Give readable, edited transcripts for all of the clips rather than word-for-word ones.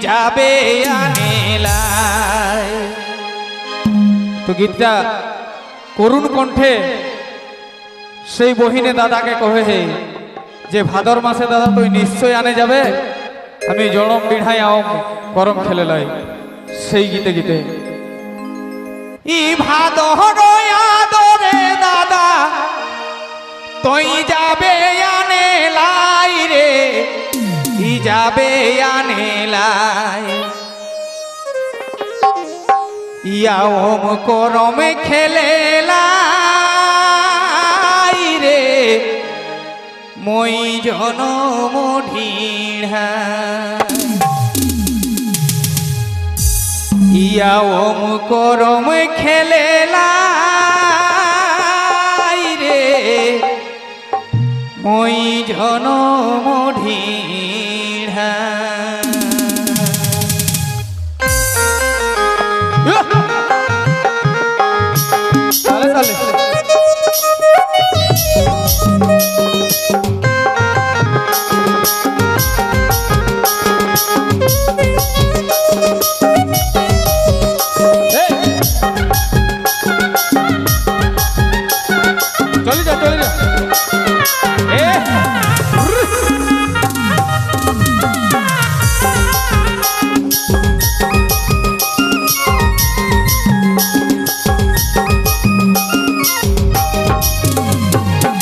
যাবে আনেলাই। তো গীতটা করুণ কণ্ঠে সেই বহিনে দাদাকে কহে হে যে ভাদর মাসে দাদা তুই নিশ্চয় আনে যাবে, আমি জনম বিড়াই আম করম খেলে লাই। সেই গীতে গীতে ই ভাদর আদরে দাদা তুই যাবে আনে লাই রে, ই যাবে আনে লাই। ইয়াম করম খেলে লাই রে, মই জনম ঢিঢ়া। ইয়াম করম খেলে লাই রে, মই জনম ঢিঢ়া। তালে তালে চলে যা চলে যা।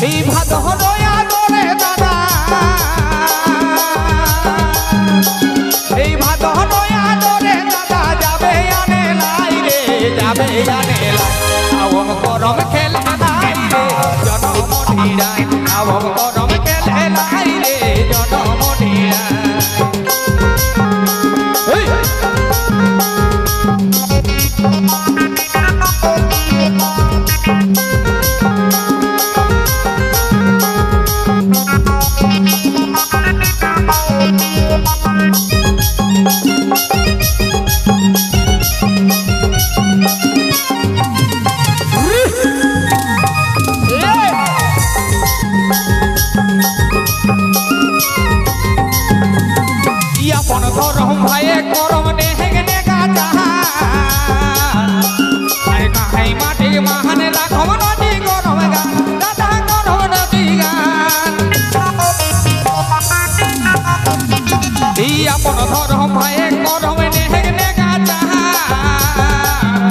এই ভাদর আদরে দাদা, এই ভাদর আদরে দাদা যাবে আনে লাই রে, যাবে আনে লাই। আওম করম খেলে লাই রে, জনম ঢিঢ়াই। আওম করম খেলে লাই রে, জনম ঢিঢ়াই। আপন করম ভাইয়ে করম নেহেগ নেগা জাহান, আরে কাহাই মাটি মাহানে রাখম নদী করম গান, দাদা করম নদী গান। এই আপন ধরম ভাইয়ে করম নেহেগ নেগা জাহান,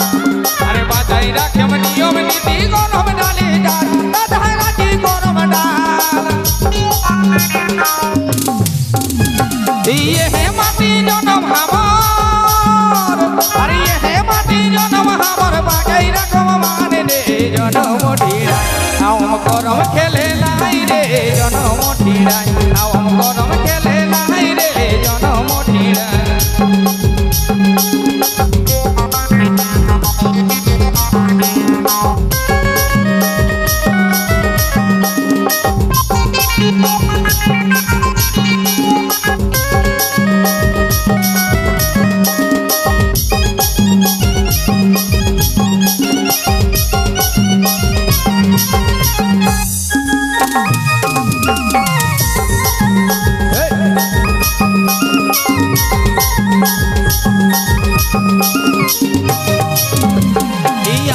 আরে বাজাই রাখম নিয়ম নীতি করম ডালি ডাল, দাদা রাজি করম ডাল। ये है माटी जनम हमर, अरे ये है माटी जनम हमर, बागै रकम माने रे जनम ढिढ़ाई। आम करम खेले लाई रे, जनम ढिढ़ाई। आम करम खेले लाई रे, जनम ढिढ़ाई।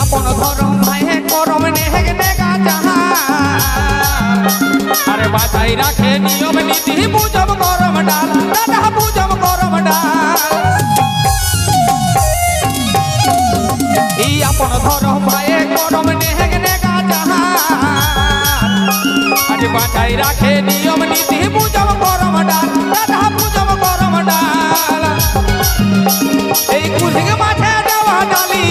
আপন ধরম ভাইয়ে করম নেহেগ নেগা জাহান, আরে বাজাই রাখে নিয়ম নীতি বুঝব করম ডাল, দাদা বুঝব করম ডাল। এই আপন ধরম ভাইয়ে করম নেহেগ নেগা জাহান, আরে বাজাই রাখে নিয়ম নীতি বুঝব করম ডাল, দাদা বুঝব করম ডাল। এই কুলহিগ মাঠে দেওয়া ডালি,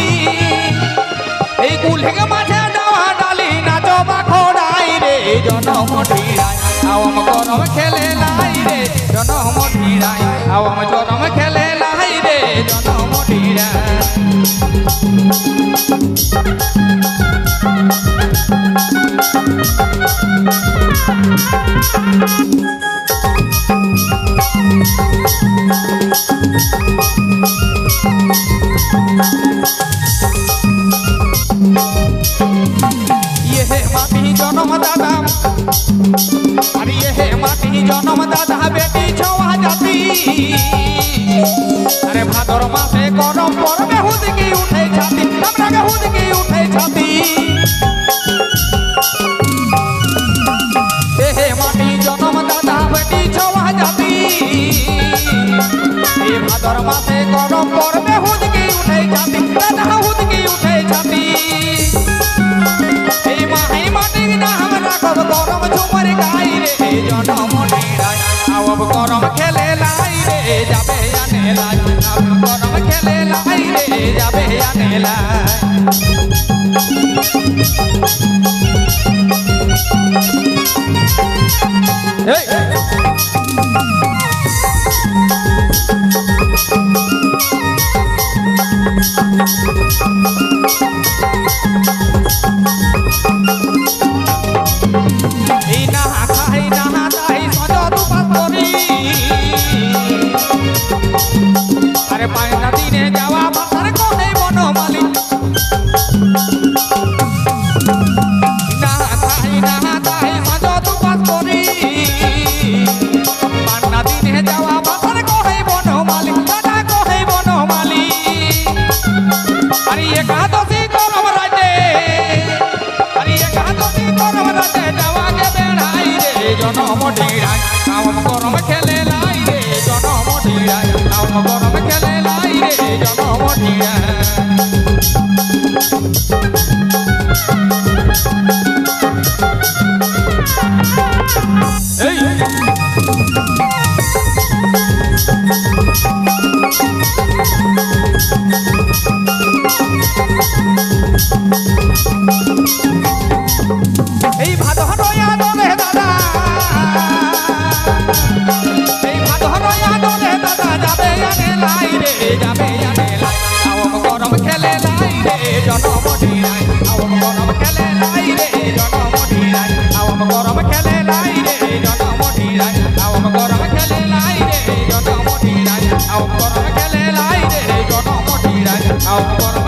এই কুলহিগ মাঠে দেওয়া ডালি, নাচো বাখড়াই রে, জনম ঢিঢ়াই। আওম করম খেলে লাই রে, জনম ঢিঢ়াই। আওম করম খেলে লাই রে, জনম ঢিঢ়াই। ये है माटी जनम दादा, अरे ये है माटी जनम दादा, बेटी छवा जाती। এই ভাদর মাসে গরম পড়বে হুদকি উঠে ছাতি দাদা হুদকি উঠে ছাতি এই মাহি মাটির নাম রাখব গরম ঝুমর গাই রে জনম নিরাই আওব গরম খেলে লাই রে যাবে আনে লাই আওব গরম খেলে লাই রে যাবে আনে লাই এই আরে পায়না দিনে যাওয়া ভাষার কোনে বনমালী না তাই সাজ দুপাস করি পায়না দিনে যাওয়া ভাষার কোনে বনমালী দাদা কোনে বনমালী আরে একাদশী গরম রাতে আরে একাদশী গরম রাতে যাওয়া গে বেড়াই রে জনম ঢিড়াই আওম গরম খেলে লাই রে জনম ঢিড়াই আওম গরম খেলে লাই রে জনম ঢিড়াই এই এই ভাদর আদরে দাদা এই ভাদর আদরে দাদা যাবে আনে লাই রে যাবে আনে লাই আওম গরম খেলে লাই রে জনম ঢিড়াই আওম গরম খেলে লাই রে জনম ঢিড়াই আওম গরম খেলে লাই রে জনম ঢিড়াই আওম গরম খেলে লাই রে জনম ঢিড়াই আওম গরম খেলে লাই রে জনম ঢিড়াই আওম গরম